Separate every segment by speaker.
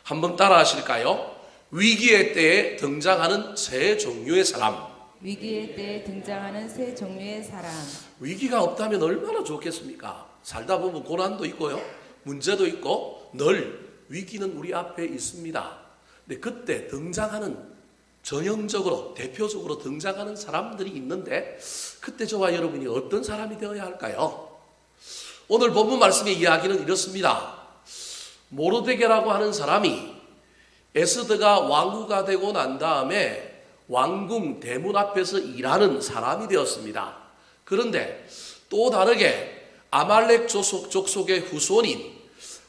Speaker 1: 한번 따라 하실까요? 위기의 때에 등장하는 세 종류의 사람.
Speaker 2: 위기의 때에 등장하는 세 종류의 사람.
Speaker 1: 위기가 없다면 얼마나 좋겠습니까? 살다 보면 고난도 있고요, 문제도 있고 늘 위기는 우리 앞에 있습니다. 근데 그때 등장하는, 전형적으로 대표적으로 등장하는 사람들이 있는데, 그때 저와 여러분이 어떤 사람이 되어야 할까요? 오늘 본문 말씀의 이야기는 이렇습니다. 모르드게라고 하는 사람이 에스더가 왕후가 되고 난 다음에 왕궁 대문 앞에서 일하는 사람이 되었습니다. 그런데 또 다르게 아말렉 족속의 후손인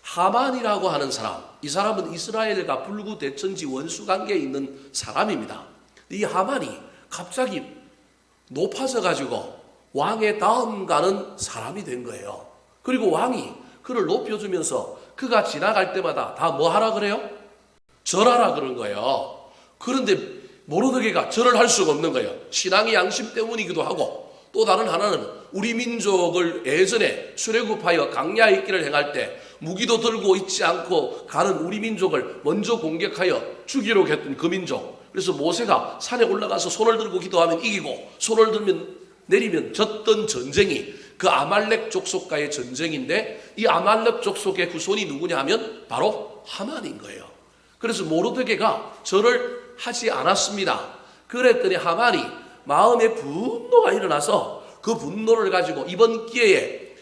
Speaker 1: 하만이라고 하는 사람, 이 사람은 이스라엘과 불구대천지 원수관계에 있는 사람입니다. 이 하만이 갑자기 높아져 가지고 왕의 다음 가는 사람이 된 거예요. 그리고 왕이 그를 높여주면서 그가 지나갈 때마다 다 뭐 하라 그래요? 절하라 그런 거예요. 그런데 모르드게가 절을 할 수가 없는 거예요. 신앙의 양심 때문이기도 하고, 또 다른 하나는 우리 민족을 예전에 출애굽하여 강야의 길을 행할 때 무기도 들고 있지 않고 가는 우리 민족을 먼저 공격하여 죽이려고 했던 그 민족. 그래서 모세가 산에 올라가서 손을 들고 기도하면 이기고 손을 들면 내리면 졌던 전쟁이 그 아말렉 족속과의 전쟁인데, 이 아말렉 족속의 후손이 누구냐 하면 바로 하만인 거예요. 그래서 모르드게가 절을 하지 않았습니다. 그랬더니 하만이 마음에 분노가 일어나서 그 분노를 가지고 이번 기회에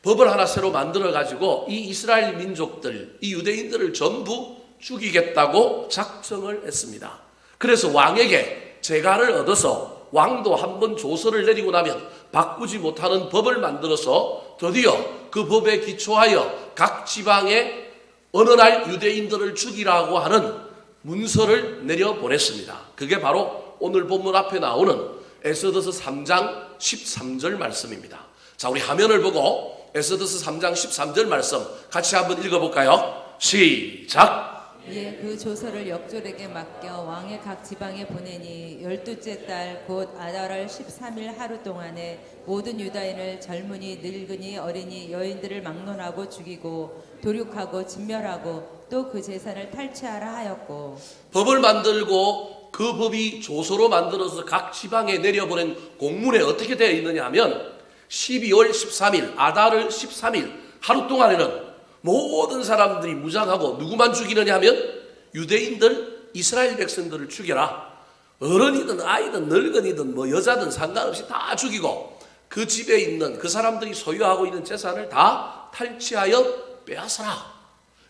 Speaker 1: 법을 하나 새로 만들어 가지고 이 이스라엘 민족들, 이 유대인들을 전부 죽이겠다고 작정을 했습니다. 그래서 왕에게 재가를 얻어서 왕도 한번 조서를 내리고 나면 바꾸지 못하는 법을 만들어서 드디어 그 법에 기초하여 각 지방에 어느 날 유대인들을 죽이라고 하는 문서를 내려보냈습니다. 그게 바로 오늘 본문 앞에 나오는 에스더서 3장 13절 말씀입니다. 자, 우리 화면을 보고 에스더서 3장 13절 말씀 같이 한번 읽어볼까요? 시작!
Speaker 2: 이에 그 조서를 역졸에게 맡겨 왕의 각 지방에 보내니 12째 달 곧 아달월 13일 하루 동안에 모든 유다인을 젊은이 늙은이 어린이 여인들을 막론하고 죽이고 도륙하고 진멸하고 또 그 재산을 탈취하라 하였고,
Speaker 1: 법을 만들고 그 법이 조서로 만들어서 각 지방에 내려보낸 공문에 어떻게 되어 있느냐 하면 12월 13일 아달월 13일 하루 동안에는 모든 사람들이 무장하고 누구만 죽이느냐 하면 유대인들, 이스라엘 백성들을 죽여라. 어른이든 아이든 늙은이든 뭐 여자든 상관없이 다 죽이고 그 집에 있는 그 사람들이 소유하고 있는 재산을 다 탈취하여 빼앗아라.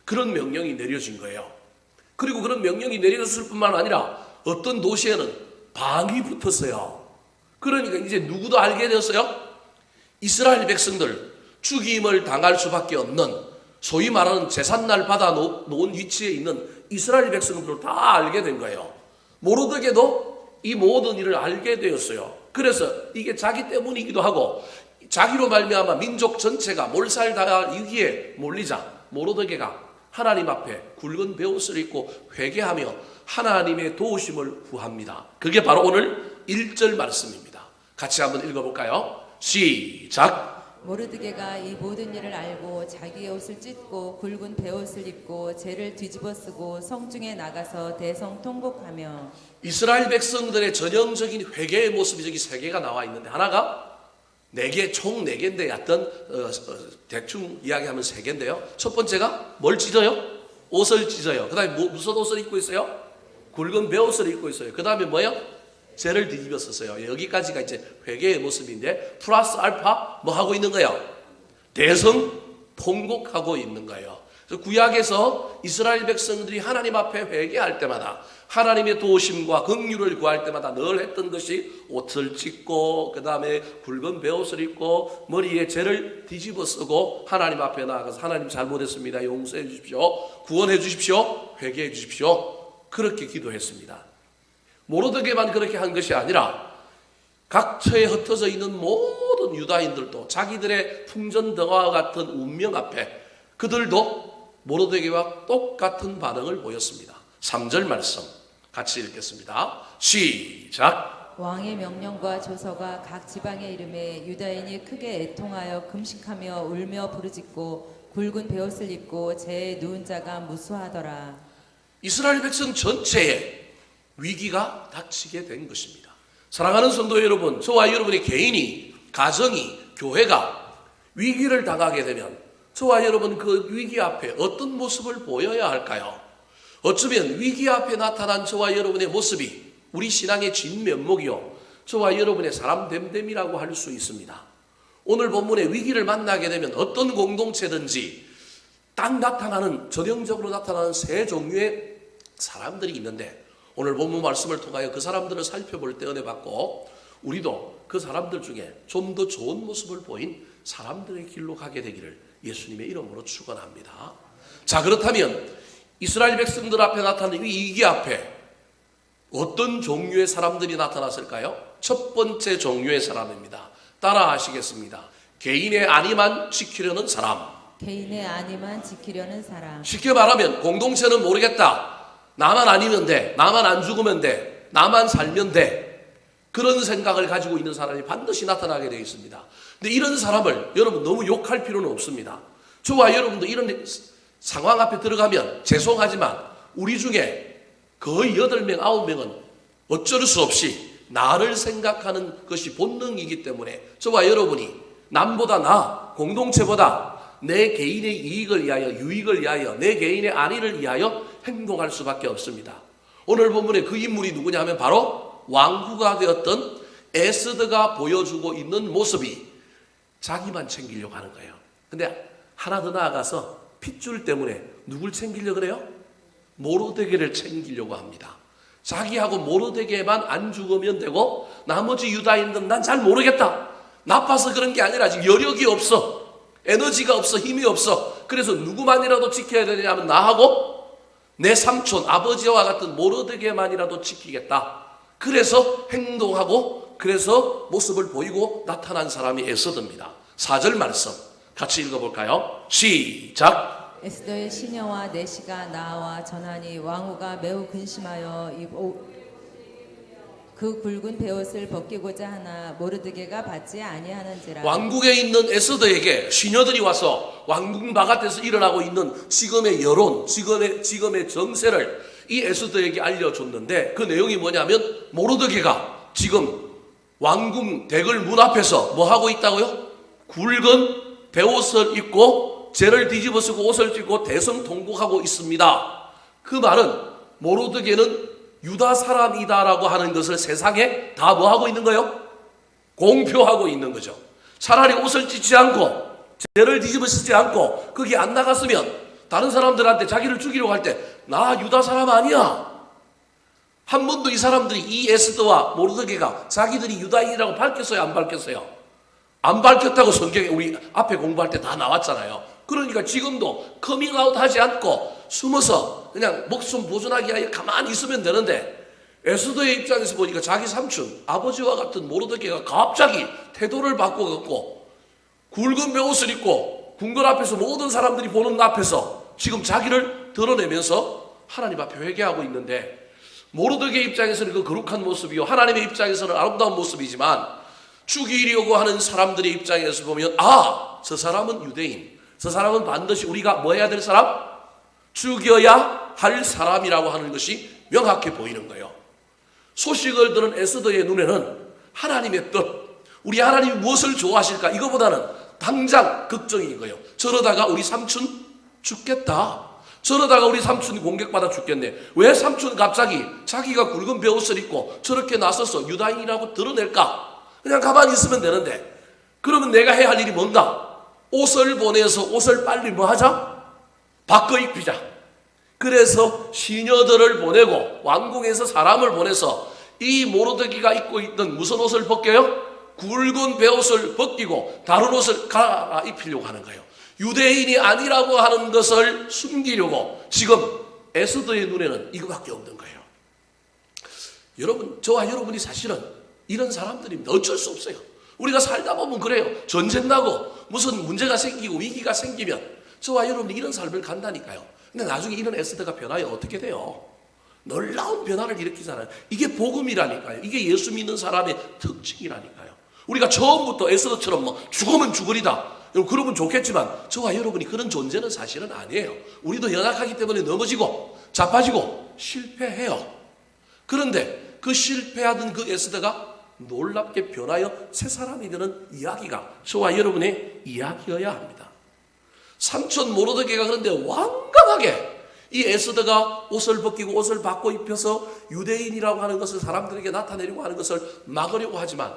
Speaker 1: 그런 명령이 내려진 거예요. 그리고 그런 명령이 내려졌을 뿐만 아니라 어떤 도시에는 방이 붙었어요. 그러니까 이제 누구도 알게 되었어요. 이스라엘 백성들 죽임을 당할 수밖에 없는, 소위 말하는 제삿날 받아 놓은 위치에 있는 이스라엘 백성들을 다 알게 된 거예요. 모르드게도 이 모든 일을 알게 되었어요. 그래서 이게 자기 때문이기도 하고 자기로 말미암아 민족 전체가 몰살당할 위기에 몰리자 모르드게가 하나님 앞에 굵은 베옷을 입고 회개하며 하나님의 도우심을 구합니다. 그게 바로 오늘 1절 말씀입니다. 같이 한번 읽어볼까요? 시작!
Speaker 2: 모르드게가 이 모든 일을 알고 자기의 옷을 찢고 굵은 베옷을 입고 재를 뒤집어 쓰고 성중에 나가서 대성 통곡하며.
Speaker 1: 이스라엘 백성들의 전형적인 회개의 모습이 저기 세 개가 나와 있는데, 하나가 총 네 개인데 대충 이야기하면 세 개인데요. 첫 번째가 뭘 찢어요? 옷을 찢어요. 그 다음에 무슨 옷을 입고 있어요? 굵은 베옷을 입고 있어요. 그 다음에 뭐예요? 죄를 뒤집어 썼어요. 여기까지가 이제 회개의 모습인데, 플러스 알파 뭐 하고 있는 거예요? 대성 통곡하고 있는 거예요. 그래서 구약에서 이스라엘 백성들이 하나님 앞에 회개할 때마다, 하나님의 도우심과 긍휼을 구할 때마다 늘 했던 것이 옷을 찢고 그 다음에 굵은 베옷을 입고 머리에 죄를 뒤집어 쓰고 하나님 앞에 나아가서 하나님 잘못했습니다, 용서해 주십시오, 구원해 주십시오, 회개해 주십시오, 그렇게 기도했습니다. 모르드게만 그렇게 한 것이 아니라 각처에 흩어져 있는 모든 유다인들도 자기들의 풍전등화와 같은 운명 앞에 그들도 모르드게와 똑같은 반응을 보였습니다. 3절 말씀 같이 읽겠습니다. 시작!
Speaker 2: 왕의 명령과 조서가 각 지방에 이름에 유다인이 크게 애통하여 금식하며 울며 부르짖고 굵은 베옷을 입고 재에 누운 자가 무수하더라.
Speaker 1: 이스라엘 백성 전체에 위기가 닥치게 된 것입니다. 사랑하는 성도 여러분, 저와 여러분의 개인이, 가정이, 교회가 위기를 당하게 되면 저와 여러분 그 위기 앞에 어떤 모습을 보여야 할까요? 어쩌면 위기 앞에 나타난 저와 여러분의 모습이 우리 신앙의 진면목이요, 저와 여러분의 사람됨됨이라고 할 수 있습니다. 오늘 본문의 위기를 만나게 되면 어떤 공동체든지 딱 나타나는, 전형적으로 나타나는 세 종류의 사람들이 있는데, 오늘 본문 말씀을 통하여 그 사람들을 살펴볼 때 은혜 받고 우리도 그 사람들 중에 좀 더 좋은 모습을 보인 사람들의 길로 가게 되기를 예수님의 이름으로 축원합니다. 자, 그렇다면 이스라엘 백성들 앞에 나타난 이 위기 앞에 어떤 종류의 사람들이 나타났을까요? 첫 번째 종류의 사람입니다. 따라 하시겠습니다. 개인의 안위만 지키려는 사람.
Speaker 2: 개인의 안위만 지키려는 사람.
Speaker 1: 쉽게 말하면 공동체는 모르겠다. 나만 아니면 돼. 나만 안 죽으면 돼. 나만 살면 돼. 그런 생각을 가지고 있는 사람이 반드시 나타나게 되어 있습니다. 근데 이런 사람을 여러분 너무 욕할 필요는 없습니다. 저와 여러분도 이런 상황 앞에 들어가면 죄송하지만 우리 중에 거의 8명, 9명은 어쩔 수 없이 나를 생각하는 것이 본능이기 때문에 저와 여러분이 남보다 나, 공동체보다 내 개인의 이익을 위하여, 유익을 위하여, 내 개인의 안위를 위하여 행동할 수밖에 없습니다. 오늘 본문에 그 인물이 누구냐 하면 바로 왕후가 되었던 에스더가 보여주고 있는 모습이 자기만 챙기려고 하는 거예요. 근데 하나 더 나아가서 핏줄 때문에 누굴 챙기려고 그래요? 모르드게를 챙기려고 합니다. 자기하고 모르드게만 안 죽으면 되고 나머지 유다인들은 난 잘 모르겠다. 나빠서 그런 게 아니라 지금 여력이 없어. 에너지가 없어. 힘이 없어. 그래서 누구만이라도 지켜야 되냐면 나하고 내 삼촌, 아버지와 같은 모르드게만이라도 지키겠다. 그래서 행동하고 그래서 모습을 보이고 나타난 사람이 에스더입니다. 4절 말씀 같이 읽어볼까요? 시작.
Speaker 2: 에스더의 시녀와 내시가 나와 전하니 왕후가 매우 근심하여 그 굵은 베옷을 벗기고자 하나 모르드게가 받지 아니하는지라.
Speaker 1: 왕국에 있는 에스더에게 시녀들이 와서 왕궁 바깥에서 일어나고 있는 지금의 여론, 지금의 정세를 이 에스더에게 알려줬는데 그 내용이 뭐냐면 모르드게가 지금 왕궁 대궐 문 앞에서 뭐 하고 있다고요? 굵은 베옷을 입고 죄를 뒤집어 쓰고 옷을 찢고 대성통곡하고 있습니다. 그 말은 모르드게는 유다 사람이다라고 하는 것을 세상에 다 뭐 하고 있는 거예요? 공표하고 있는 거죠. 차라리 옷을 찢지 않고 죄를 뒤집어 쓰지 않고 거기 안 나갔으면 다른 사람들한테 자기를 죽이려고 할 때 나 유다 사람 아니야. 한 번도 이 사람들이 이 에스더와 모르드게가 자기들이 유다인이라고 밝혔어요, 안 밝혔어요? 안 밝혔다고 성경에 우리 앞에 공부할 때 다 나왔잖아요. 그러니까 지금도 커밍아웃 하지 않고 숨어서 그냥 목숨 보존하기 위하여 가만히 있으면 되는데 에스더의 입장에서 보니까 자기 삼촌, 아버지와 같은 모르드게가 갑자기 태도를 바꿔갖고 굵은 베옷을 입고 궁궐 앞에서 모든 사람들이 보는 앞에서 지금 자기를 드러내면서 하나님 앞에 회개하고 있는데 모르드게 입장에서는 그 거룩한 모습이요 하나님의 입장에서는 아름다운 모습이지만 죽이려고 하는 사람들의 입장에서 보면 저 사람은 유대인, 저 사람은 반드시 우리가 뭐 해야 될 사람? 죽여야 할 사람이라고 하는 것이 명확해 보이는 거예요. 소식을 들은 에스더의 눈에는 하나님의 뜻, 우리 하나님이 무엇을 좋아하실까 이거보다는 당장 걱정인 거예요. 저러다가 우리 삼촌 죽겠다. 저러다가 우리 삼촌이 공격받아 죽겠네. 왜 삼촌 갑자기 자기가 굵은 베옷을 입고 저렇게 나서서 유다인이라고 드러낼까? 그냥 가만히 있으면 되는데 그러면 내가 해야 할 일이 뭔가? 옷을 보내서 옷을 빨리 뭐 하자? 바꿔 입히자. 그래서 시녀들을 보내고 왕궁에서 사람을 보내서 이 모르드게가 입고 있던 무슨 옷을 벗겨요? 굵은 베옷을 벗기고 다른 옷을 갈아입히려고 하는 거예요. 유대인이 아니라고 하는 것을 숨기려고 지금 에스더의 눈에는 이거밖에 없는 거예요. 여러분, 저와 여러분이 사실은 이런 사람들입니다. 어쩔 수 없어요. 우리가 살다 보면 그래요. 전쟁 나고 무슨 문제가 생기고 위기가 생기면 저와 여러분이 이런 삶을 간다니까요. 근데 나중에 이런 에스더가 변하여 어떻게 돼요? 놀라운 변화를 일으키잖아요. 이게 복음이라니까요. 이게 예수 믿는 사람의 특징이라니까요. 우리가 처음부터 에스더처럼 뭐 죽으면 죽으리다. 그러면 좋겠지만 저와 여러분이 그런 존재는 사실은 아니에요. 우리도 연약하기 때문에 넘어지고 자빠지고 실패해요. 그런데 그 실패하던 그 에스더가 놀랍게 변하여 새 사람이 되는 이야기가 저와 여러분의 이야기여야 합니다. 삼촌 모르드게가 그런데 완강하게 이 에스더가 옷을 벗기고 옷을 바꿔 입혀서 유대인이라고 하는 것을 사람들에게 나타내려고 하는 것을 막으려고 하지만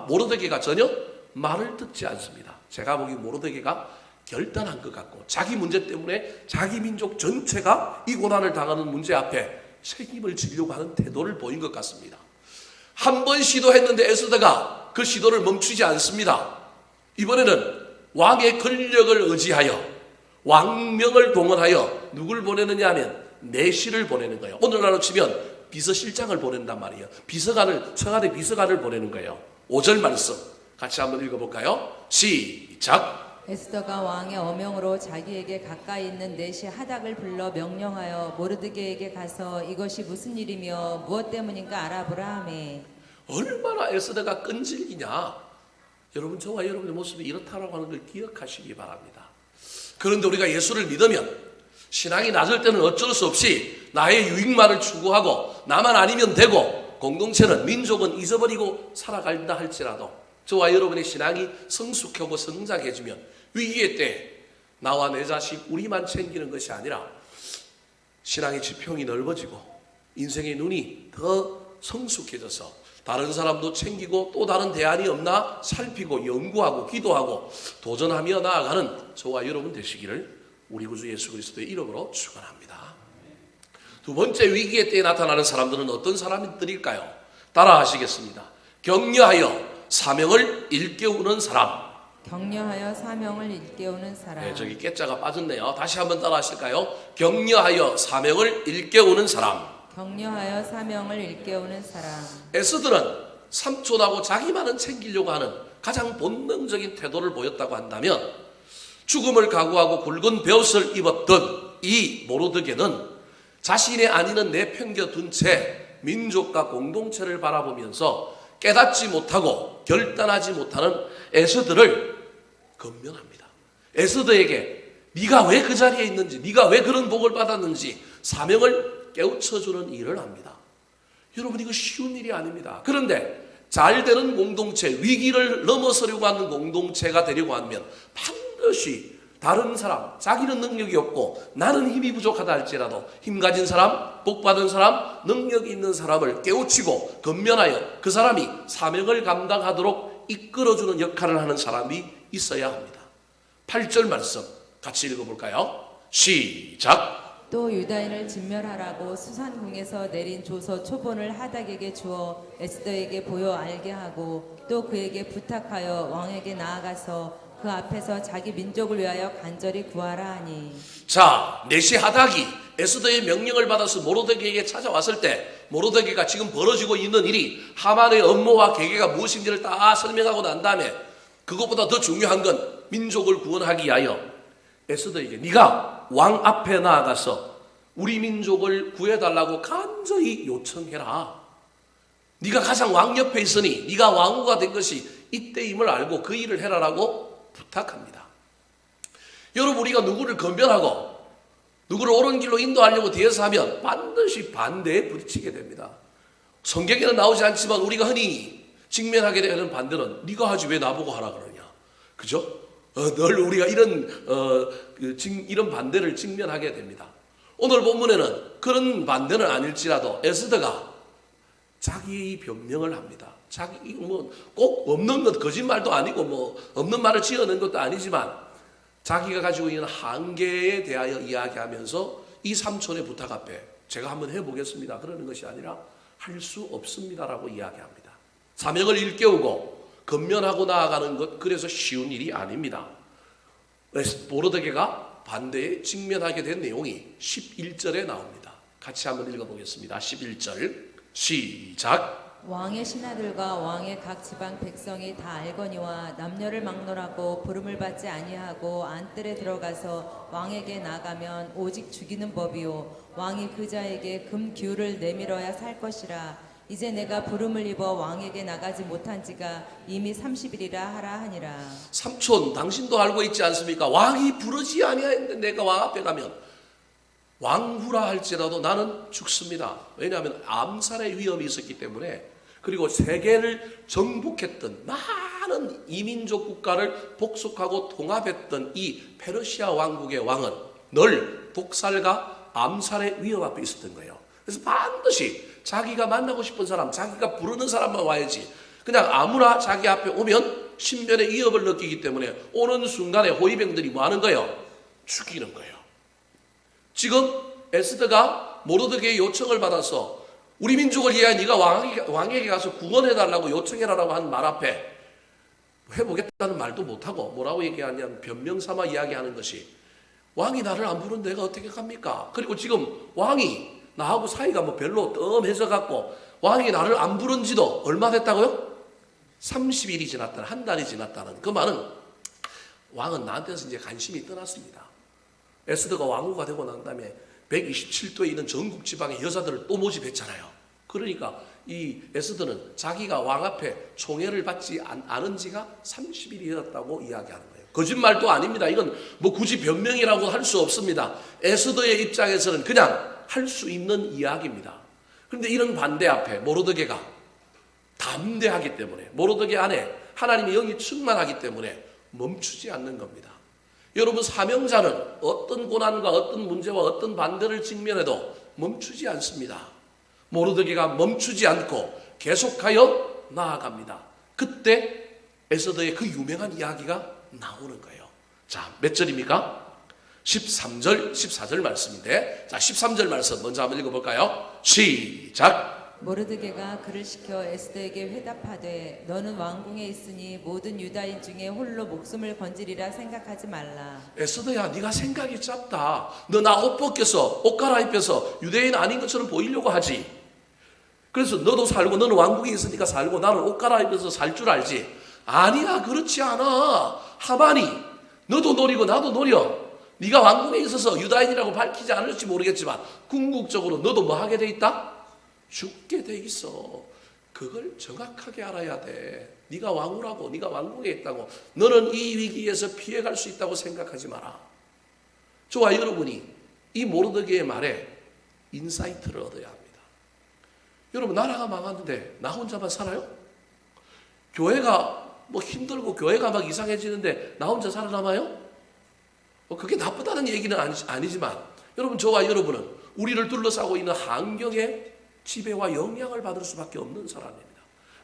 Speaker 1: 모르드게가 전혀 말을 듣지 않습니다. 제가 보기 모르드게가 결단한 것 같고 자기 문제 때문에 자기 민족 전체가 이 고난을 당하는 문제 앞에 책임을 지려고 하는 태도를 보인 것 같습니다. 한 번 시도했는데 에스더가 그 시도를 멈추지 않습니다. 이번에는 왕의 권력을 의지하여 왕명을 동원하여 누굴 보내느냐 하면 내시를 보내는 거예요. 오늘날로 치면 비서실장을 보낸단 말이에요. 청와대 비서관을 보내는 거예요. 5절 말씀 같이 한번 읽어볼까요? 시작.
Speaker 2: 에스더가 왕의 어명으로 자기에게 가까이 있는 넷이 하닥을 불러 명령하여 모르드게에게 가서 이것이 무슨 일이며 무엇 때문인가 알아보라 하매.
Speaker 1: 얼마나 에스더가 끈질기냐. 여러분 저와 여러분의 모습이 이렇다라고 하는 걸 기억하시기 바랍니다. 그런데 우리가 예수를 믿으면 신앙이 낮을 때는 어쩔 수 없이 나의 유익만을 추구하고 나만 아니면 되고 공동체는 민족은 잊어버리고 살아간다 할지라도 저와 여러분의 신앙이 성숙하고 성장해지면 위기의 때 나와 내 자식 우리만 챙기는 것이 아니라 신앙의 지평이 넓어지고 인생의 눈이 더 성숙해져서 다른 사람도 챙기고 또 다른 대안이 없나 살피고 연구하고 기도하고 도전하며 나아가는 저와 여러분 되시기를 우리 구주 예수 그리스도의 이름으로 축원합니다. 두 번째 위기의 때에 나타나는 사람들은 어떤 사람들일까요? 따라 하시겠습니다. 격려하여 사명을 일깨우는 사람.
Speaker 2: 격려하여 사명을 일깨우는 사람.
Speaker 1: 네, 저기 깨자가 빠졌네요. 다시 한번 따라 하실까요? 격려하여 사명을 일깨우는 사람.
Speaker 2: 격려하여 사명을 일깨우는 사람.
Speaker 1: 에스더는 삼촌하고 자기만은 챙기려고 하는 가장 본능적인 태도를 보였다고 한다면 죽음을 각오하고 굵은 베옷을 입었던 이 모르드게는 자신의 안위는 내팽겨둔 채 민족과 공동체를 바라보면서 깨닫지 못하고 결단하지 못하는 에스더를 건면합니다. 에스더에게 네가 왜 그 자리에 있는지, 네가 왜 그런 복을 받았는지 사명을 깨우쳐주는 일을 합니다. 여러분 이거 쉬운 일이 아닙니다. 그런데 잘 되는 공동체, 위기를 넘어서려고 하는 공동체가 되려고 하면 반드시 다른 사람, 자기는 능력이 없고 나는 힘이 부족하다 할지라도 힘 가진 사람, 복 받은 사람, 능력이 있는 사람을 깨우치고 건면하여 그 사람이 사명을 감당하도록 이끌어주는 역할을 하는 사람이 있어야 합니다. 8절 말씀 같이 읽어볼까요? 시작.
Speaker 2: 또 유다인을 진멸하라고 수산궁에서 내린 조서 초본을 하닥에게 주어 에스더에게 보여 알게 하고 또 그에게 부탁하여 왕에게 나아가서 그 앞에서 자기 민족을 위하여 간절히 구하라 하니.
Speaker 1: 자, 내시 하닥이 에스더의 명령을 받아서 모르드게에게 찾아왔을 때 모르드게가 지금 벌어지고 있는 일이 하만의 업무와 계계가 무엇인지를 다 설명하고 난 다음에 그것보다 더 중요한 건 민족을 구원하기 위하여 에스더에게 네가 왕 앞에 나아가서 우리 민족을 구해달라고 간절히 요청해라. 네가 가장 왕 옆에 있으니 네가 왕후가 된 것이 이때임을 알고 그 일을 해라라고 부탁합니다. 여러분 우리가 누구를 건면하고 누구를 옳은 길로 인도하려고 뒤에서 하면 반드시 반대에 부딪히게 됩니다. 성경에는 나오지 않지만 우리가 흔히 직면하게 되는 반대는 네가 하지 왜 나보고 하라 그러냐. 그죠? 늘 우리가 이런 반대를 직면하게 됩니다. 오늘 본문에는 그런 반대는 아닐지라도 에스더가 자기의 변명을 합니다. 자기 꼭 없는 것 거짓말도 아니고 없는 말을 지어낸 것도 아니지만 자기가 가지고 있는 한계에 대하여 이야기하면서 이 삼촌의 부탁 앞에 제가 한번 해보겠습니다. 그러는 것이 아니라 할 수 없습니다라고 이야기합니다. 사명을 일깨우고 건면하고 나아가는 것 그래서 쉬운 일이 아닙니다. 모르드게가 반대에 직면하게 된 내용이 11절에 나옵니다. 같이 한번 읽어보겠습니다. 11절 시작.
Speaker 2: 왕의 신하들과 왕의 각 지방 백성이 다 알거니와 남녀를 막론하고 부름을 받지 아니하고 안뜰에 들어가서 왕에게 나가면 오직 죽이는 법이요 왕이 그 자에게 금 기울을 내밀어야 살 것이라. 이제 내가 부름을 입어 왕에게 나가지 못한 지가 이미 30일이라 하라 하니라.
Speaker 1: 삼촌 당신도 알고 있지 않습니까? 왕이 부르지 아니하였는데 내가 왕 앞에 가면 왕후라 할지라도 나는 죽습니다. 왜냐하면 암살의 위험이 있었기 때문에. 그리고 세계를 정복했던 많은 이민족 국가를 복속하고 통합했던 이 페르시아 왕국의 왕은 늘 독살과 암살의 위험 앞에 있었던 거예요. 그래서 반드시 자기가 만나고 싶은 사람, 자기가 부르는 사람만 와야지, 그냥 아무나 자기 앞에 오면 신변의 위협을 느끼기 때문에 오는 순간에 호위병들이 뭐 하는 거예요? 죽이는 거예요. 지금 에스더가 모르드게의 요청을 받아서 우리 민족을 위하여 네가 왕에게 가서 구원해달라고 요청해라라고 한 말 앞에 해보겠다는 말도 못하고 뭐라고 얘기하냐면 변명 삼아 이야기하는 것이, 왕이 나를 안 부른 내가 어떻게 갑니까? 그리고 지금 왕이 나하고 사이가 뭐 별로 뜸해져 갖고 왕이 나를 안 부른 지도 얼마 됐다고요? 30일이 지났다는, 한 달이 지났다는 그 말은 왕은 나한테서 이제 관심이 떠났습니다. 에스더가 왕후가 되고 난 다음에 127도에 있는 전국 지방의 여자들을 또 모집했잖아요. 그러니까 이 에스더는 자기가 왕 앞에 총애를 받지 않은 지가 30일이 되었다고 이야기하는 거예요. 거짓말도 아닙니다. 이건 뭐 굳이 변명이라고 할 수 없습니다. 에스더의 입장에서는 그냥 할 수 있는 이야기입니다. 그런데 이런 반대 앞에 모르드게가 담대하기 때문에, 모르드게 안에 하나님의 영이 충만하기 때문에 멈추지 않는 겁니다. 여러분, 사명자는 어떤 고난과 어떤 문제와 어떤 반대를 직면해도 멈추지 않습니다. 모르드게가 멈추지 않고 계속하여 나아갑니다. 그때 에스더의 그 유명한 이야기가 나오는 거예요. 자, 몇 절입니까? 13절, 14절 말씀인데, 자, 13절 말씀 먼저 한번 읽어볼까요? 시작.
Speaker 2: 모르드게가 그를 시켜 에스더에게 회답하되 너는 왕궁에 있으니 모든 유다인 중에 홀로 목숨을 건지리라 생각하지 말라.
Speaker 1: 에스더야, 네가 생각이 짧다. 너 나 옷 벗겨서 옷 갈아입혀서 유대인 아닌 것처럼 보이려고 하지. 그래서 너도 살고, 너는 왕궁에 있으니까 살고 나는 옷 갈아입혀서 살 줄 알지. 아니야, 그렇지 않아. 하만이 너도 노리고 나도 노려. 네가 왕궁에 있어서 유다인이라고 밝히지 않을지 모르겠지만 궁극적으로 너도 뭐 하게 돼 있다? 죽게 돼 있어. 그걸 정확하게 알아야 돼. 네가 왕후라고, 네가 왕궁에 있다고, 너는 이 위기에서 피해갈 수 있다고 생각하지 마라. 저와 여러분이 이 모르드게의 말에 인사이트를 얻어야 합니다. 여러분, 나라가 망하는데 나 혼자만 살아요? 교회가 뭐 힘들고 교회가 막 이상해지는데 나 혼자 살아남아요? 그게 나쁘다는 얘기는 아니지만 여러분, 저와 여러분은 우리를 둘러싸고 있는 환경에 지배와 영향을 받을 수밖에 없는 사람입니다.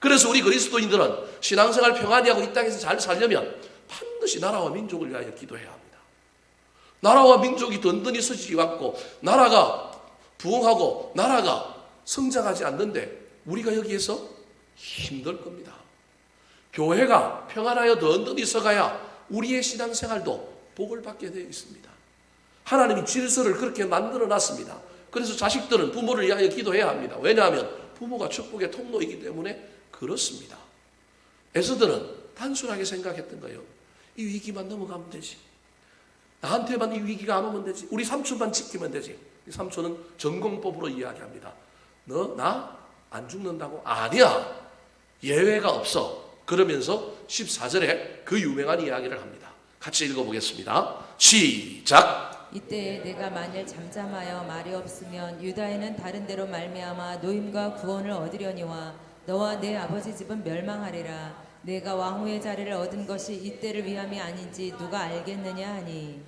Speaker 1: 그래서 우리 그리스도인들은 신앙생활 평안히 하고 이 땅에서 잘 살려면 반드시 나라와 민족을 위하여 기도해야 합니다. 나라와 민족이 든든히 서지지 않고 나라가 부흥하고 나라가 성장하지 않는데 우리가 여기에서 힘들 겁니다. 교회가 평안하여 든든히 서가야 우리의 신앙생활도 복을 받게 되어 있습니다. 하나님이 질서를 그렇게 만들어 놨습니다. 그래서 자식들은 부모를 위하여 기도해야 합니다. 왜냐하면 부모가 축복의 통로이기 때문에 그렇습니다. 에스더는 단순하게 생각했던 거예요. 이 위기만 넘어가면 되지. 나한테만 이 위기가 안 오면 되지. 우리 삼촌만 지키면 되지. 이 삼촌은 전공법으로 이야기합니다. 너 나 안 죽는다고? 아니야. 예외가 없어. 그러면서 14절에 그 유명한 이야기를 합니다. 같이 읽어보겠습니다. 시작.
Speaker 2: 이때 내가 만일 잠잠하여 말이 없으면 유다인은 다른 데로 말미암아 노임과 구원을 얻으려니와 너와 내 아버지 집은 멸망하리라. 내가 왕후의 자리를 얻은 것이 이때를 위함이 아닌지 누가 알겠느냐 하니.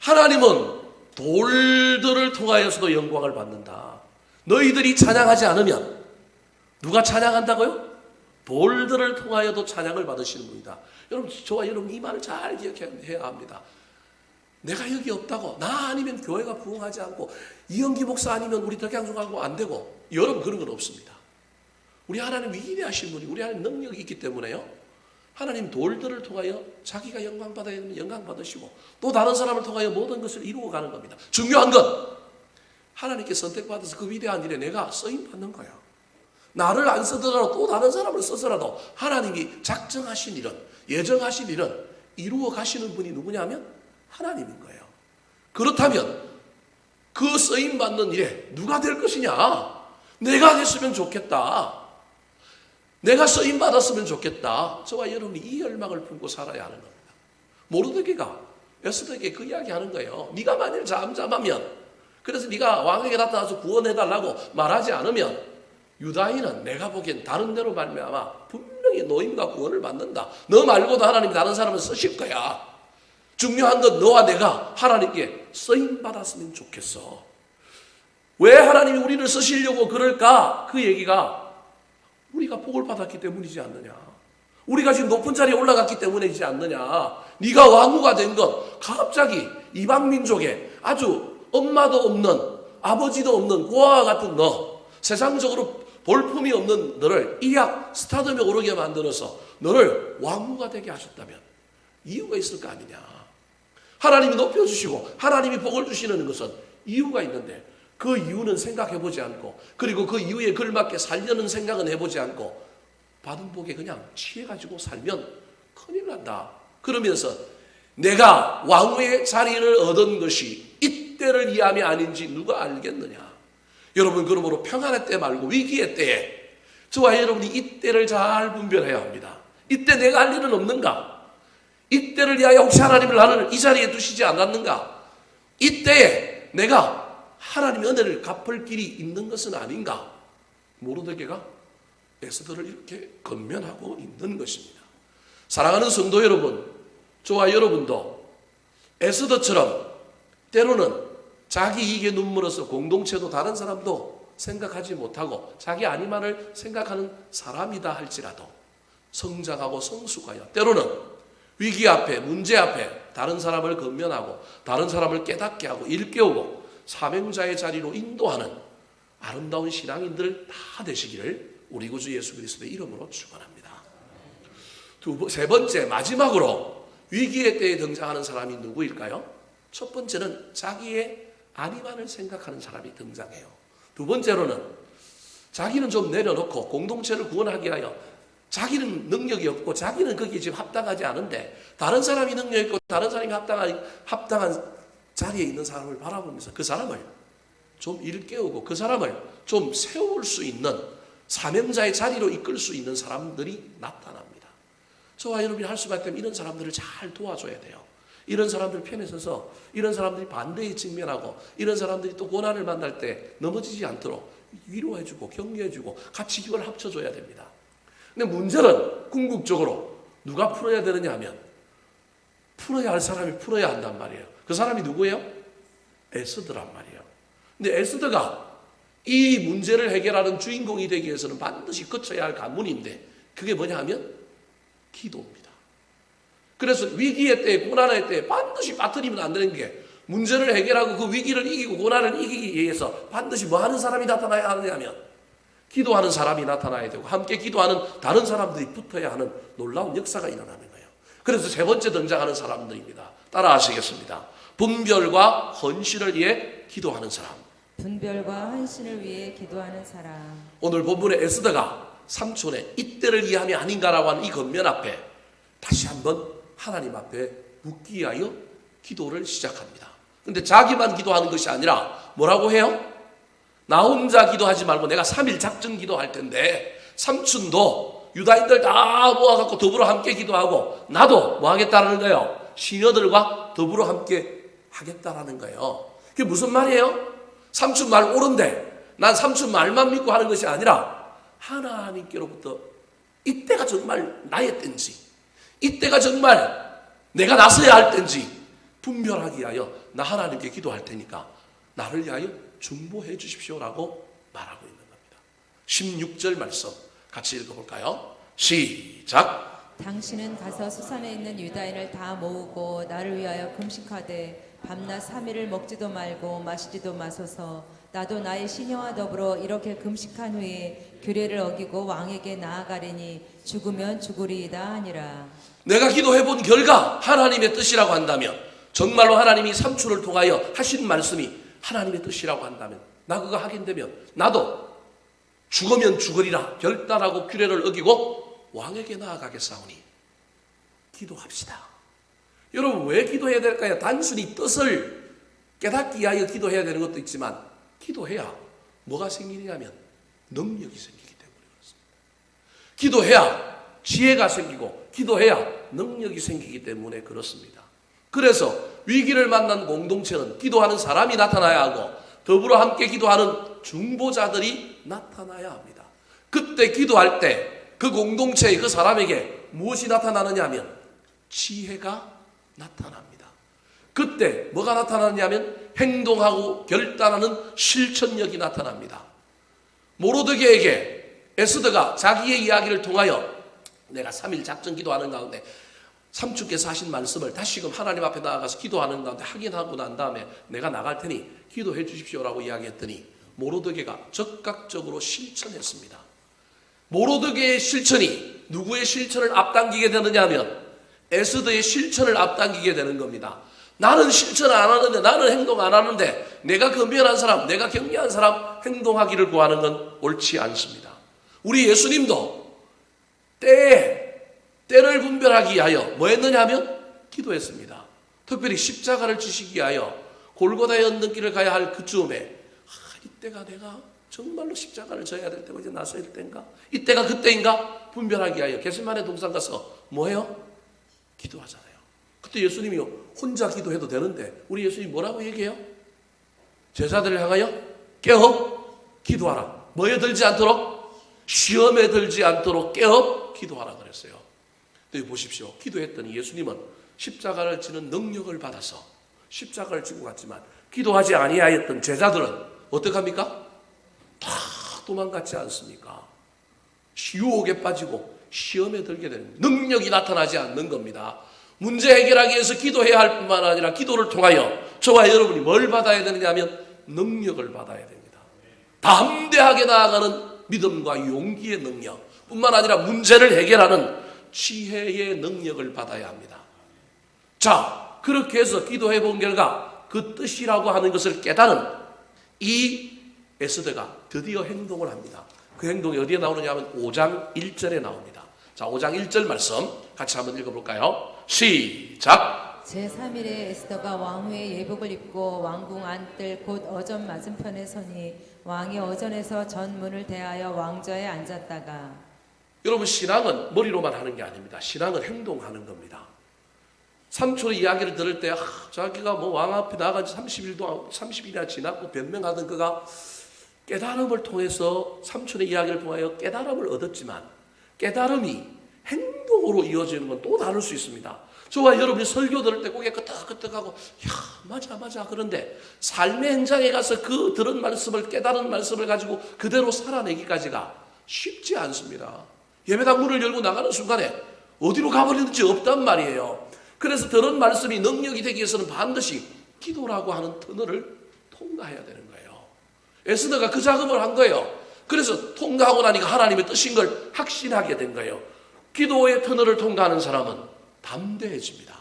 Speaker 2: 하나님은
Speaker 1: 돌들을 통하여서도 영광을 받는다. 너희들이 찬양하지 않으면 누가 찬양한다고요? 돌들을 통하여도 찬양을 받으시는 분이다. 여러분, 저와 여러분 이 말을 잘 기억해야 합니다. 내가 여기 없다고, 나 아니면 교회가 부흥하지 않고, 이영기 목사 아니면 우리 덕양중하고 안 되고, 여러분 그런 건 없습니다. 우리 하나님 위대하신 분이, 우리 하나님 능력이 있기 때문에요, 하나님 돌들을 통하여 자기가 영광 받아야 되면 영광 받으시고 또 다른 사람을 통하여 모든 것을 이루어가는 겁니다. 중요한 건 하나님께 선택받아서 그 위대한 일에 내가 쓰임 받는 거예요. 나를 안 쓰더라도 또 다른 사람을 써서라도 하나님이 작정하신 일은, 예정하신 일은 이루어 가시는 분이 누구냐면 하나님인 거예요. 그렇다면 그 쓰임 받는 일에 누가 될 것이냐? 내가 됐으면 좋겠다. 내가 쓰임 받았으면 좋겠다. 저와 여러분이 이 열망을 품고 살아야 하는 겁니다. 모르드게가 에스더에게 그 이야기 하는 거예요. 네가 만일 잠잠하면 그래서 네가 왕에게 나타나서 구원해달라고 말하지 않으면 유다인은 내가 보기엔 다른 데로 말미암아 분명히 노임과 구원을 받는다. 너 말고도 하나님이 다른 사람을 쓰실 거야. 중요한 건 너와 내가 하나님께 쓰임받았으면 좋겠어. 왜 하나님이 우리를 쓰시려고 그럴까? 그 얘기가 우리가 복을 받았기 때문이지 않느냐. 우리가 지금 높은 자리에 올라갔기 때문이지 않느냐. 네가 왕후가 된 건 갑자기 이방 민족에 아주 엄마도 없는 아버지도 없는 고아와 같은 너, 세상적으로 볼품이 없는 너를 이약 스타덤에 오르게 만들어서 너를 왕후가 되게 하셨다면 이유가 있을 거 아니냐. 하나님이 높여주시고 하나님이 복을 주시는 것은 이유가 있는데 그 이유는 생각해보지 않고 그리고 그 이유에 걸맞게 살려는 생각은 해보지 않고 받은 복에 그냥 취해가지고 살면 큰일 난다. 그러면서 내가 왕후의 자리를 얻은 것이 이때를 위함이 아닌지 누가 알겠느냐. 여러분, 그러므로 평안의 때 말고 위기의 때에 저와 여러분이 이때를 잘 분별해야 합니다. 이때 내가 할 일은 없는가? 이때를 위하여 혹시 하나님을 나를 이 자리에 두시지 않았는가? 이때에 내가 하나님의 은혜를 갚을 길이 있는 것은 아닌가? 모르드게가 에스더를 이렇게 건면하고 있는 것입니다. 사랑하는 성도 여러분, 저와 여러분도 에스더처럼 때로는 자기 이익에 눈물어서 공동체도 다른 사람도 생각하지 못하고 자기 아니만을 생각하는 사람이다 할지라도 성장하고 성숙하여 때로는 위기 앞에 문제 앞에 다른 사람을 건면하고 다른 사람을 깨닫게 하고 일깨우고 사명자의 자리로 인도하는 아름다운 신앙인들 다 되시기를 우리 구주 예수 그리스도의 이름으로 축원합니다. 세 번째 마지막으로 위기의 때에 등장하는 사람이 누구일까요? 첫 번째는 자기의 아니만을 생각하는 사람이 등장해요. 두 번째로는 자기는 좀 내려놓고 공동체를 구원하기 위하여 자기는 능력이 없고 자기는 거기에 지금 합당하지 않은데 다른 사람이 능력이 있고 다른 사람이 합당한 자리에 있는 사람을 바라보면서 그 사람을 좀 일깨우고 그 사람을 좀 세울 수 있는 사명자의 자리로 이끌 수 있는 사람들이 나타납니다. 저와 여러분이 할 수밖에 없는 이런 사람들을 잘 도와줘야 돼요. 이런 사람들 편에 서서 이런 사람들이 반대에 직면하고 이런 사람들이 또 고난을 만날 때 넘어지지 않도록 위로해주고 격려해주고 같이 힘을 합쳐줘야 됩니다. 근데 문제는 궁극적으로 누가 풀어야 되느냐 하면 풀어야 할 사람이 풀어야 한단 말이에요. 그 사람이 누구예요? 에스더란 말이에요. 근데 에스더가 이 문제를 해결하는 주인공이 되기 위해서는 반드시 거쳐야 할 관문인데 그게 뭐냐 하면 기도입니다. 그래서 위기의 때, 고난의 때 반드시 빠뜨리면 안 되는 게 문제를 해결하고 그 위기를 이기고 고난을 이기기 위해서 반드시 뭐 하는 사람이 나타나야 하느냐면 기도하는 사람이 나타나야 되고 함께 기도하는 다른 사람들이 붙어야 하는 놀라운 역사가 일어나는 거예요. 그래서 세 번째 등장하는 사람들입니다. 따라 하시겠습니다. 분별과 헌신을 위해 기도하는 사람.
Speaker 2: 분별과 헌신을 위해 기도하는 사람.
Speaker 1: 오늘 본문의 에스더가 삼촌의 이때를 위함이 아닌가라고 하는 이 겉면 앞에 다시 한번 하나님 앞에 묻기 위하여 기도를 시작합니다. 근데 자기만 기도하는 것이 아니라 뭐라고 해요? 나 혼자 기도하지 말고 내가 3일 작전 기도할 텐데 삼촌도 유다인들 다 모아갖고 더불어 함께 기도하고 나도 뭐 하겠다는 거예요? 시녀들과 더불어 함께 하겠다라는 거예요. 그게 무슨 말이에요? 삼촌 말 옳은데 난 삼촌 말만 믿고 하는 것이 아니라 하나님께로부터 이때가 정말 나의 때인지 이때가 정말 내가 나서야 할 때인지 분별하기 위하여 나 하나님께 기도할 테니까 나를 위하여 중보해 주십시오라고 말하고 있는 겁니다. 16절 말씀 같이 읽어볼까요? 시작.
Speaker 2: 당신은 가서 수산에 있는 유다인을 다 모으고 나를 위하여 금식하되 밤낮 3일을 먹지도 말고 마시지도 마소서. 나도 나의 시녀와 더불어 이렇게 금식한 후에 규례를 어기고 왕에게 나아가리니 죽으면 죽으리이다 하니라.
Speaker 1: 내가 기도해본 결과 하나님의 뜻이라고 한다면 정말로 하나님이 삼촌을 통하여 하신 말씀이 하나님의 뜻이라고 한다면 나 그거 하게 되면 나도 죽으면 죽으리라 결단하고 규례를 어기고 왕에게 나아가겠사오니 기도합시다. 여러분 왜 기도해야 될까요? 단순히 뜻을 깨닫기 위하여 기도해야 되는 것도 있지만 기도해야 뭐가 생기냐면 능력이 생기기 때문에 그렇습니다. 기도해야 지혜가 생기고 기도해야 능력이 생기기 때문에 그렇습니다. 그래서 위기를 만난 공동체는 기도하는 사람이 나타나야 하고 더불어 함께 기도하는 중보자들이 나타나야 합니다. 그때 기도할 때 그 공동체의 그 사람에게 무엇이 나타나느냐 하면 지혜가 나타납니다. 그때 뭐가 나타나느냐 하면 행동하고 결단하는 실천력이 나타납니다. 모로드게에게 에스더가 자기의 이야기를 통하여 내가 3일 작전 기도하는 가운데 삼주께서 하신 말씀을 다시금 하나님 앞에 나아가서 기도하는 가운데 확인하고 난 다음에 내가 나갈 테니 기도해 주십시오라고 이야기했더니 모로드게가 적극적으로 실천했습니다. 모로드게의 실천이 누구의 실천을 앞당기게 되느냐 하면 에스더의 실천을 앞당기게 되는 겁니다. 나는 실천 안 하는데, 나는 행동 안 하는데 내가 겸비한 사람, 내가 격려한 사람 행동하기를 구하는 건 옳지 않습니다. 우리 예수님도 때를 분별하기 위하여 뭐 했느냐 하면 기도했습니다. 특별히 십자가를 지시기 위하여 골고다의 언덕길을 가야 할 그쯤에 이때가 내가 정말로 십자가를 져야 될 때가 이제 나서야 때인가? 이때가 그때인가? 분별하기 위하여 겟세마네 동산 가서 뭐해요? 기도하잖아요. 그때 예수님이 혼자 기도해도 되는데 우리 예수님이 뭐라고 얘기해요? 제자들을 향하여 깨어 기도하라. 뭐에 들지 않도록? 시험에 들지 않도록 깨어 기도하라 그랬어요. 근데 보십시오. 기도했더니 예수님은 십자가를 지는 능력을 받아서 십자가를 지고 갔지만 기도하지 아니하였던 제자들은 어떡합니까? 다 도망갔지 않습니까? 유혹에 빠지고 시험에 들게 되는 능력이 나타나지 않는 겁니다. 문제 해결하기 위해서 기도해야 할 뿐만 아니라 기도를 통하여 저와 여러분이 뭘 받아야 되느냐 하면 능력을 받아야 됩니다. 담대하게 나아가는 믿음과 용기의 능력 뿐만 아니라 문제를 해결하는 지혜의 능력을 받아야 합니다. 자, 그렇게 해서 기도해 본 결과 그 뜻이라고 하는 것을 깨달은 이 에스더가 드디어 행동을 합니다. 그 행동이 어디에 나오느냐 하면 5장 1절에 나옵니다. 자, 5장 1절 말씀 같이 한번 읽어볼까요? 시작!
Speaker 2: 제3일에 에스더가 왕후의 예복을 입고 왕궁 안뜰 곧 어전 맞은편에 서니 왕이 어전에서 전문을 대하여 왕좌에 앉았다가.
Speaker 1: 여러분, 신앙은 머리로만 하는 게 아닙니다. 신앙은 행동하는 겁니다. 삼촌의 이야기를 들을 때 자기가 뭐 왕 앞에 나간 지 30일이나 지났고 변명하던 그가 깨달음을 통해서 삼촌의 이야기를 통하여 깨달음을 얻었지만 깨달음이 행동으로 이어지는 건 또 다를 수 있습니다. 저와 여러분이 설교 들을 때 고개 끄덕끄덕하고 맞아 그런데 삶의 현장에 가서 그 들은 말씀을 깨달은 말씀을 가지고 그대로 살아내기까지가 쉽지 않습니다. 예배당 문을 열고 나가는 순간에 어디로 가버리는지 없단 말이에요. 그래서 들은 말씀이 능력이 되기 위해서는 반드시 기도라고 하는 터널을 통과해야 되는 거예요. 에스더가 그 작업을 한 거예요. 그래서 통과하고 나니까 하나님의 뜻인 걸 확신하게 된 거예요. 기도의 터널을 통과하는 사람은 담대해집니다.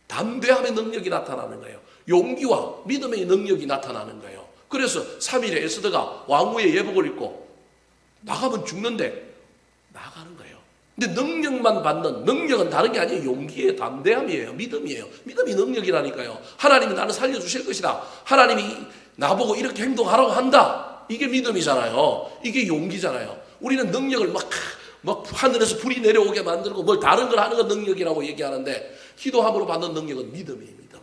Speaker 1: 담대함의 능력이 나타나는 거예요. 용기와 믿음의 능력이 나타나는 거예요. 그래서 3일에 에스더가 왕후의 예복을 입고 나가면 죽는데 나가는 거예요. 근데 능력만 받는, 능력은 다른 게 아니에요. 용기의 담대함이에요. 믿음이에요. 믿음이 능력이라니까요. 하나님이 나를 살려주실 것이다. 하나님이 나보고 이렇게 행동하라고 한다. 이게 믿음이잖아요. 이게 용기잖아요. 우리는 능력을 막 하늘에서 불이 내려오게 만들고 뭘 다른 걸 하는 건 능력이라고 얘기하는데 기도함으로 받는 능력은 믿음이에요. 믿음.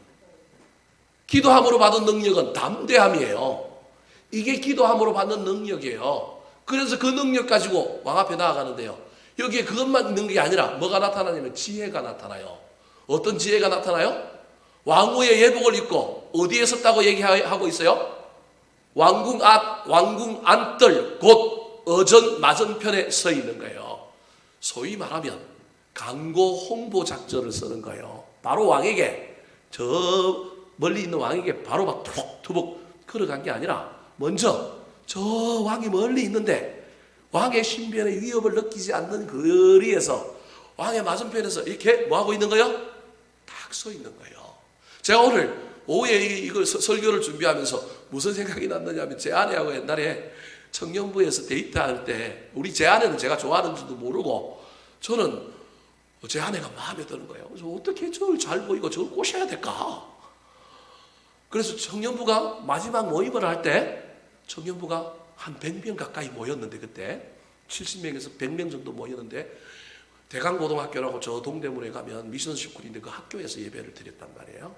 Speaker 1: 기도함으로 받은 능력은 담대함이에요. 이게 기도함으로 받는 능력이에요. 그래서 그 능력 가지고 왕 앞에 나아가는데요. 여기에 그것만 있는 게 아니라 뭐가 나타나냐면 지혜가 나타나요. 어떤 지혜가 나타나요? 왕후의 예복을 입고 어디에 섰다고 얘기하고 있어요? 왕궁 안뜰 곧 어전 맞은편에 서 있는 거예요. 소위 말하면 강고 홍보 작전을 쓰는 거예요. 바로 왕에게, 저 멀리 있는 왕에게 바로 막 투벅투벅 걸어간 게 아니라 먼저 저 왕이 멀리 있는데 왕의 신변의 위협을 느끼지 않는 거리에서 왕의 맞은편에서 이렇게 뭐하고 있는 거예요? 딱 서 있는 거예요. 제가 오늘 오후에 이거 설교를 준비하면서 무슨 생각이 났느냐 하면 제 아내하고 옛날에 청년부에서 데이트할 때 우리 제 아내는 제가 좋아하는지도 모르고 저는 제 아내가 마음에 드는 거예요. 그래서 어떻게 저를 잘 보이고 저를 꼬셔야 될까? 그래서 청년부가 마지막 모임을 할 때 청년부가 한 100명 가까이 모였는데 그때 70명에서 100명 정도 모였는데 대강고등학교라고 저 동대문에 가면 미션스쿨인데 그 학교에서 예배를 드렸단 말이에요.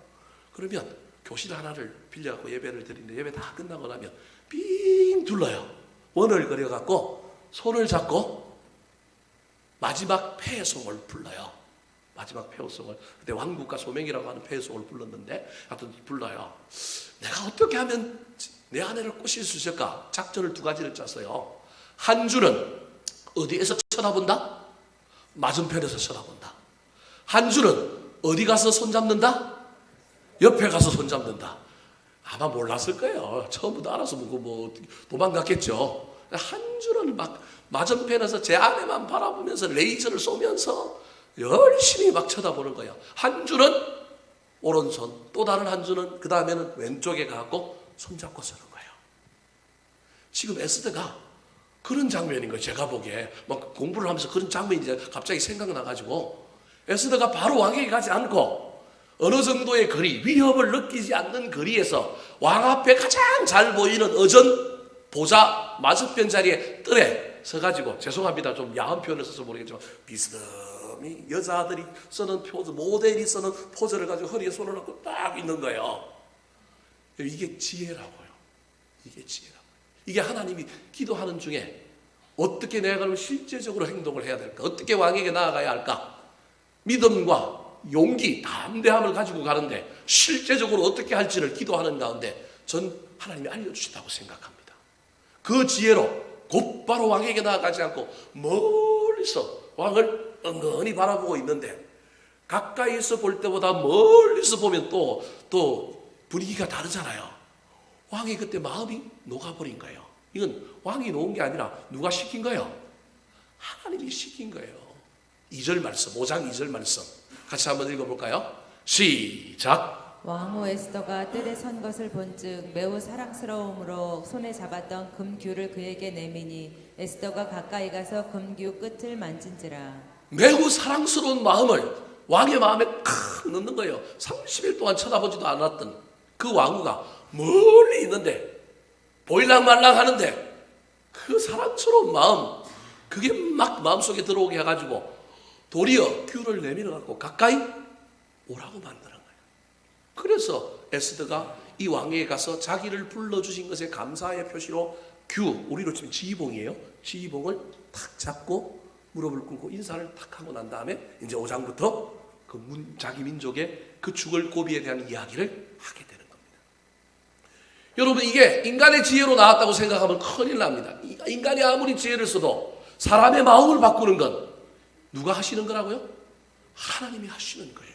Speaker 1: 그러면 교실 하나를 빌려갖고 예배를 드리는데 예배 다 끝나고 나면 삥 둘러요. 원을 그려갖고 손을 잡고 마지막 폐송을 불러요. 마지막 폐송을. 그때 왕국과 소명이라고 하는 폐송을 불렀는데 하여튼 불러요. 내가 어떻게 하면 내 아내를 꼬실 수 있을까? 작전을 두 가지를 짰어요. 한 줄은 어디에서 쳐다본다? 맞은편에서 쳐다본다. 한 줄은 어디 가서 손잡는다? 옆에 가서 손잡는다. 아마 몰랐을 거예요. 처음부터 알았으면 뭐 도망갔겠죠. 한 줄은 막 맞은편에서 제 아내만 바라보면서 레이저를 쏘면서 열심히 막 쳐다보는 거예요. 한 줄은 오른손, 또 다른 한 줄은 그 다음에는 왼쪽에 가고 손잡고 서는 거예요. 지금 에스더가 그런 장면인 거예요. 제가 보기에 막 공부를 하면서 그런 장면이 이제 갑자기 생각나가지고 에스더가 바로 왕에게 가지 않고 어느 정도의 거리, 위협을 느끼지 않는 거리에서 왕 앞에 가장 잘 보이는 어전 보좌 맞은편 자리에 뜰에 서가지고, 죄송합니다, 좀 야한 표현을 써서 모르겠지만 비스듬히 여자들이 쓰는 포즈, 모델이 쓰는 포즈를 가지고 허리에 손을 얹고 딱 있는 거예요. 이게 지혜라고요. 이게 지혜라고요. 이게 하나님이 기도하는 중에 어떻게 내가 그러면 실제적으로 행동을 해야 될까? 어떻게 왕에게 나아가야 할까? 믿음과 용기, 담대함을 가지고 가는데 실제적으로 어떻게 할지를 기도하는 가운데 전 하나님이 알려주신다고 생각합니다. 그 지혜로 곧바로 왕에게 나아가지 않고 멀리서 왕을 은근히 바라보고 있는데, 가까이서 볼 때보다 멀리서 보면 또 분위기가 다르잖아요. 왕이 그때 마음이 녹아버린 거예요. 이건 왕이 놓은 게 아니라 누가 시킨 거예요? 하나님이 시킨 거예요. 2절 말씀, 5장 2절 말씀 같이 한번 읽어볼까요? 시작.
Speaker 2: 왕후 에스더가 뜰에 선 것을 본즉 매우 사랑스러움으로 손에 잡았던 금규를 그에게 내미니 에스더가 가까이 가서 금규 끝을 만진지라.
Speaker 1: 매우 사랑스러운 마음을 왕의 마음에 탁 넣는 거예요. 30일 동안 쳐다보지도 않았던 그 왕후가 멀리 있는데 보일랑말랑 하는데 그 사랑스러운 마음, 그게 막 마음속에 들어오게 해가지고 도리어 규를 내밀어갖고 가까이 오라고 만드는 거예요. 그래서 에스더가 이 왕에게 가서 자기를 불러주신 것에 감사의 표시로 규, 우리로 치면 지휘봉이에요. 지휘봉을 탁 잡고 무릎을 꿇고 인사를 탁 하고 난 다음에 이제 5장부터 자기 민족의 그 죽을 고비에 대한 이야기를 하게 되는 겁니다. 여러분, 이게 인간의 지혜로 나왔다고 생각하면 큰일 납니다. 인간이 아무리 지혜를 써도 사람의 마음을 바꾸는 건 누가 하시는 거라고요? 하나님이 하시는 거예요.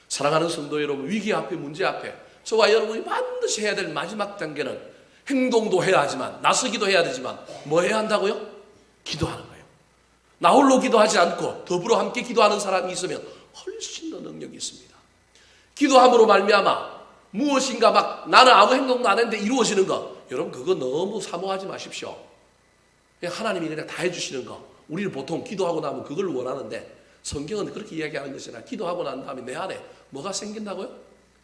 Speaker 1: 사랑하는 성도 여러분, 위기 앞에, 문제 앞에 저와 여러분이 반드시 해야 될 마지막 단계는 행동도 해야 하지만, 나서기도 해야 되지만 뭐 해야 한다고요? 기도하는 거예요. 나 홀로 기도하지 않고 더불어 함께 기도하는 사람이 있으면 훨씬 더 능력이 있습니다. 기도함으로 말미암아 무엇인가 막 나는 아무 행동도 안 했는데 이루어지는 거, 여러분 그거 너무 사모하지 마십시오. 그냥 하나님이 그냥 다 해주시는 거, 우리는 보통 기도하고 나면 그걸 원하는데 성경은 그렇게 이야기하는 것이 아니라 기도하고 난 다음에 내 안에 뭐가 생긴다고요?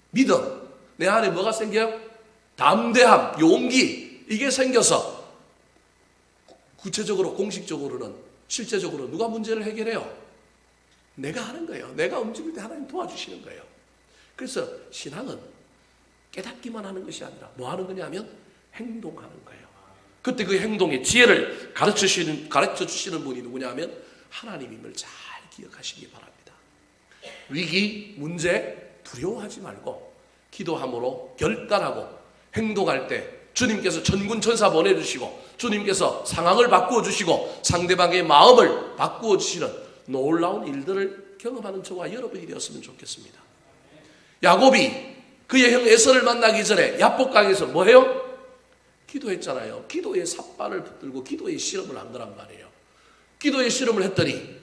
Speaker 1: 믿음. 내 안에 뭐가 생겨요? 담대함, 용기. 이게 생겨서 구체적으로, 공식적으로는, 실제적으로 누가 문제를 해결해요? 내가 하는 거예요. 내가 움직일 때 하나님 도와주시는 거예요. 그래서 신앙은 깨닫기만 하는 것이 아니라 뭐 하는 거냐면 행동하는 거예요. 그때 그 행동의 지혜를 가르쳐 주시는 분이 누구냐면 하나님임을 잘 기억하시기 바랍니다. 위기, 문제 두려워하지 말고 기도함으로 결단하고 행동할 때 주님께서 천군 천사 보내주시고 주님께서 상황을 바꾸어 주시고 상대방의 마음을 바꾸어 주시는 놀라운 일들을 경험하는 저와 여러분이 되었으면 좋겠습니다. 야곱이 그의 형 에서를 만나기 전에 야복강에서 뭐 해요? 기도했잖아요. 기도의 삿발을 붙들고 기도의 실험을 한 거란 말이에요. 기도의 실험을 했더니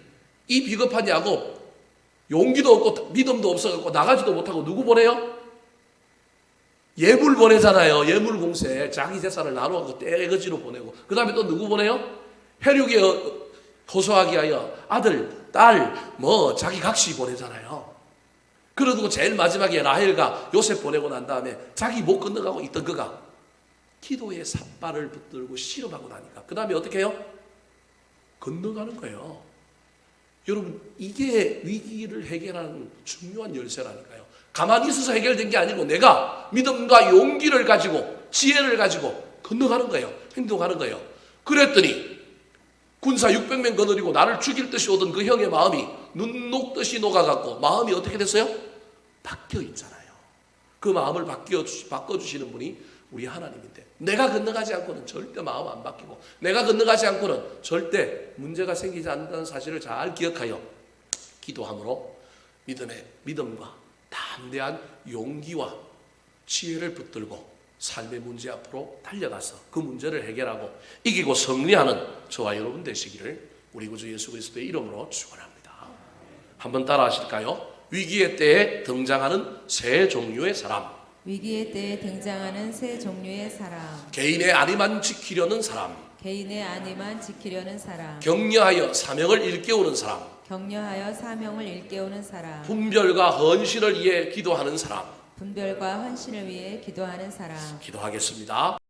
Speaker 1: 이 비겁한 야곱, 용기도 없고 믿음도 없어갖고 나가지도 못하고 누구 보내요? 예물 보내잖아요. 예물 공세. 자기 재산을 나눠갖고 떼거지로 보내고. 그 다음에 또 누구 보내요? 혈육에 호소하기 하여 아들, 딸, 자기 각시 보내잖아요. 그러고 제일 마지막에 라헬과 요셉 보내고 난 다음에 자기 못 건너가고 있던 그가 기도의 삿발을 붙들고 실험하고 나니까 그 다음에 어떻게 해요? 건너가는 거예요. 여러분, 이게 위기를 해결하는 중요한 열쇠라니까요. 가만히 있어서 해결된 게 아니고 내가 믿음과 용기를 가지고 지혜를 가지고 건너가는 거예요. 행동하는 거예요. 그랬더니 군사 600명 거느리고 나를 죽일 듯이 오던 그 형의 마음이 눈 녹듯이 녹아갖고 마음이 어떻게 됐어요? 바뀌어 있잖아요. 그 마음을 바꿔주시는 분이 우리 하나님인데 내가 건너가지 않고는 절대 마음 안 바뀌고 내가 건너가지 않고는 절대 문제가 생기지 않는다는 사실을 잘 기억하여 기도함으로 믿음과 담대한 용기와 지혜를 붙들고 삶의 문제 앞으로 달려가서 그 문제를 해결하고 이기고 승리하는 저와 여러분 되시기를 우리 구주 예수 그리스도의 이름으로 축원합니다. 한번 따라 하실까요? 위기의 때에 등장하는 세 종류의 사람.
Speaker 2: 위기의 때에 등장하는 세 종류의 사람.
Speaker 1: 개인의 안위만 지키려는 사람.
Speaker 2: 개인의 안위만 지키려는 사람.
Speaker 1: 격려하여 사명을 일깨우는 사람.
Speaker 2: 격려하여 사명을 일깨우는 사람.
Speaker 1: 분별과 헌신을 위해 기도하는 사람.
Speaker 2: 분별과 헌신을 위해 기도하는 사람.
Speaker 1: 기도하겠습니다.